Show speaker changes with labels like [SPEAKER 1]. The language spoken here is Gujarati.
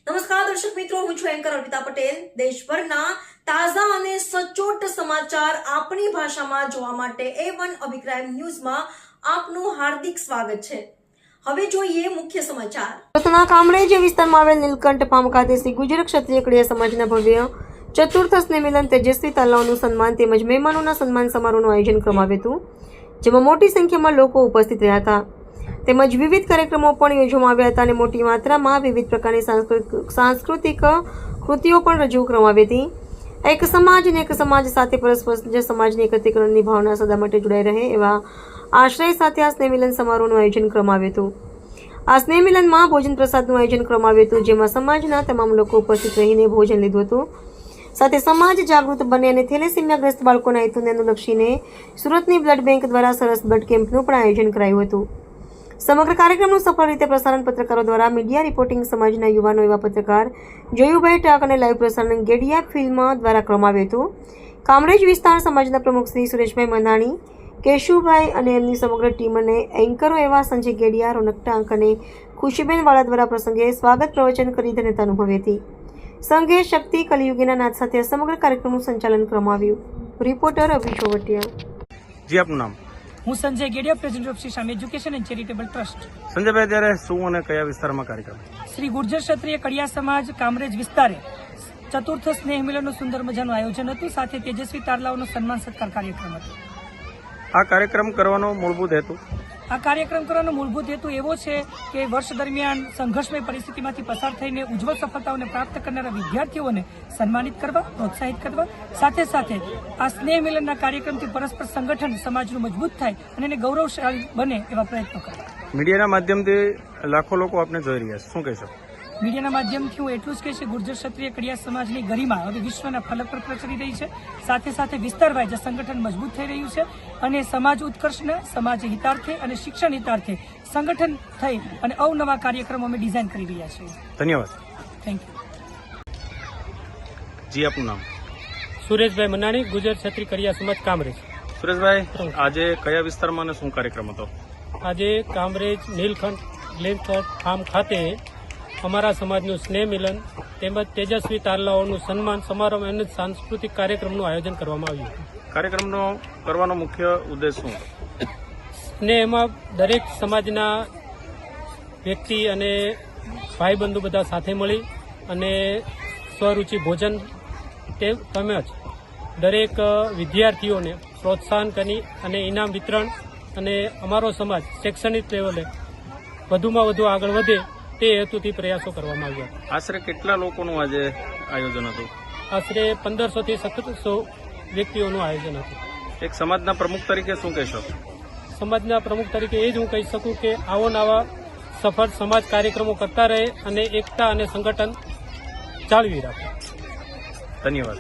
[SPEAKER 1] નમસ્કાર દર્શક મિત્રો, હું છું એન્કર અર્પિતા પટેલ। દેશભરના તાજા અને સચોટ સમાચાર આપણી ભાષામાં જોવા માટે A1 અભિપ્રાય ન્યૂઝમાં આપનું હાર્દિક સ્વાગત છે। હવે જોઈએ મુખ્ય સમાચાર। સુરતના કામરેજ વિસ્તારમાં આવેલ નીલકંઠ ફાર્મ ખાતે શ્રી ગુજર ક્ષત્રિય કડિયા સમાજના ભવ્ય ચતુર્થ સ્નેહ મિલન તેજસ્વી તાલાઓનું સન્માન તેમજ મહેમાનોના સન્માન સમારોહનું આયોજન કરવામાં આવ્યું હતું, જેમાં મોટી સંખ્યામાં લોકો ઉપસ્થિત રહ્યા હતા તેમજ વિવિધ કાર્યક્રમો પણ યોજવામાં આવ્યા હતા અને મોટી માત્રામાં વિવિધ પ્રકારની સાંસ્કૃતિક કૃતિઓ પણ રજૂ કરવામાં આવી હતી। એક સમાજ અને એક સમાજ સાથે પરસ્પર સમાજની એકત્રીકરણની ભાવના સદા માટે જોડાઈ રહે એવા આશ્રય સાથે આ સ્નેહ મિલન સમારોહનું આયોજન કરવામાં આવ્યું હતું। આ સ્નેહ મિલનમાં ભોજન પ્રસાદનું આયોજન કરવામાં આવ્યું હતું, જેમાં સમાજના તમામ લોકો ઉપસ્થિત રહીને ભોજન લીધું હતું। સાથે સમાજ જાગૃત બને અને થેલેસીમિયાગ્રસ્ત બાળકોના હેતુને અનુલક્ષીને સુરતની બ્લડ બેંક દ્વારા સરસ બ્લડ કેમ્પનું પણ આયોજન કરાયું હતું। સમગ્ર કાર્યક્રમનું સફળ રીતે પ્રસારણ પત્રકારો દ્વારા મીડિયા રિપોર્ટિંગ સમાજના યુવાનો એવા પત્રકાર જોયુભાઈ ટાક અને લાઈવ પ્રસારણ ગેડિયા ફિલ્મ દ્વારા કરવામાં આવ્યું હતું। કામરેજ વિસ્તાર સમાજના પ્રમુખ શ્રી સુરેશભાઈ મંદાણી, કેશુભાઈ અને એમની સમગ્ર ટીમ અને એન્કરો એવા સંજય ગેડિયા, રોનક ટાંક અને ખુશીબેન વાળા દ્વારા પ્રસંગે સ્વાગત પ્રવચન કરી ધન્યતા અનુભવી હતી। સંઘે શક્તિ કલિયુગીના નાદ સાથે સમગ્ર કાર્યક્રમનું સંચાલન કરવામાં આવ્યું। રિપોર્ટર અભિ ચોવટિયા।
[SPEAKER 2] જી, આપનું નામ?
[SPEAKER 3] હું Sanjay Gediya, president of Shri Swami education and charitable trust.
[SPEAKER 2] સંજયભાઈ, ત્યારે શું અને કયા વિસ્તારમાં કાર્યક્રમ?
[SPEAKER 3] શ્રી ગુર્જર ક્ષત્રિય કડિયા સમાજ કામરેજ વિસ્તારે ચતુર્થ સ્નેહ મિલનનું સુંદર મજાનું આયોજન હતું, સાથે તેજસ્વી તારલાઓનો સન્માન સત્કાર કાર્યક્રમ હતો।
[SPEAKER 2] આ કાર્યક્રમ કરવાનો મૂળભૂત હેતુ?
[SPEAKER 3] આ કાર્યક્રમ કરવાનો મૂળભૂત હેતુ એવો છે કે વર્ષ દરમિયાન સંઘર્ષમય પરિસ્થિતિમાંથી પસાર થઈને ઉજ્જવળ સફળતાઓને પ્રાપ્ત કરનારા વિદ્યાર્થીઓને સન્માનિત કરવા, પ્રોત્સાહિત કરવા, સાથે સાથે આ સ્નેહ મિલનના કાર્યક્રમથી પરસ્પર સંગઠન સમાજનું મજબૂત થાય અને એને ગૌરવશાળી બને એવા પ્રયત્નો કરવા।
[SPEAKER 2] મીડિયાના માધ્યમથી લાખો લોકો આપને જોઈ રહ્યા છે, શું કહેશો?
[SPEAKER 3] મીડિયાના માધ્યમથી હું એટલું જ કહીશ કે ગુર્જર ક્ષત્રિય કડિયા સમાજની ગરિમા હવે વિશ્વના ફલક પર પ્રચરી રહી છે, સાથે સાથે વિસ્તારવાઇઝ સંગઠન મજબૂત થઈ રહ્યું છે અને સમાજ ઉત્કર્ષના, સમાજ હિતાર્થે અને શિક્ષણ હિતાર્થે સંગઠન થઈ અને અવનવા કાર્યક્રમો અમે ડિઝાઇન કરી રહ્યા છીએ।
[SPEAKER 2] ધન્યવાદ,
[SPEAKER 3] થેન્ક યુ।
[SPEAKER 2] જી, આપનું નામ?
[SPEAKER 4] સુરેશભાઈ મનાણી, ગુજર ક્ષત્રિય કડિયા સમાજ કામરેજ।
[SPEAKER 2] સુરેશભાઈ, આજે કયા વિસ્તારમાં અને શું કાર્યક્રમ હતો?
[SPEAKER 4] આજે કામરેજ નીલકંઠ ફાર્મ ખાતે અમારા સમાજનું સ્નેહ મિલન તેમજ તેજસ્વી તારલાઓનું સન્માન સમારોહ અને સાંસ્કૃતિક કાર્યક્રમનું આયોજન કરવામાં આવ્યું હતું।
[SPEAKER 2] કાર્યક્રમનો કરવાનો મુખ્ય ઉદ્દેશ શું?
[SPEAKER 4] સ્નેહમાં દરેક સમાજના વ્યક્તિ અને ભાઈબંધુ બધા સાથે મળી અને સ્વરૂચિ ભોજન તેમજ દરેક વિદ્યાર્થીઓને પ્રોત્સાહન કરી અને ઇનામ વિતરણ અને અમારો સમાજ શૈક્ષણિક લેવલે વધુમાં વધુ આગળ વધે તે હેતુથી પ્રયાસો કરવામાં આવ્યા।
[SPEAKER 2] આશરે કેટલા લોકોનું આજે આયોજન હતું?
[SPEAKER 4] આશરે 1500 થી 1700 વ્યક્તિઓનું આયોજન હતું।
[SPEAKER 2] એક સમાજના પ્રમુખ તરીકે શું કહેશો?
[SPEAKER 4] સમાજના પ્રમુખ તરીકે એ જ હું કહી શકું કે આવો નવા સફળ સમાજ કાર્યક્રમો કરતા રહે અને એકતા અને સંગઠન જાળવી રાખે।
[SPEAKER 2] ધન્યવાદ।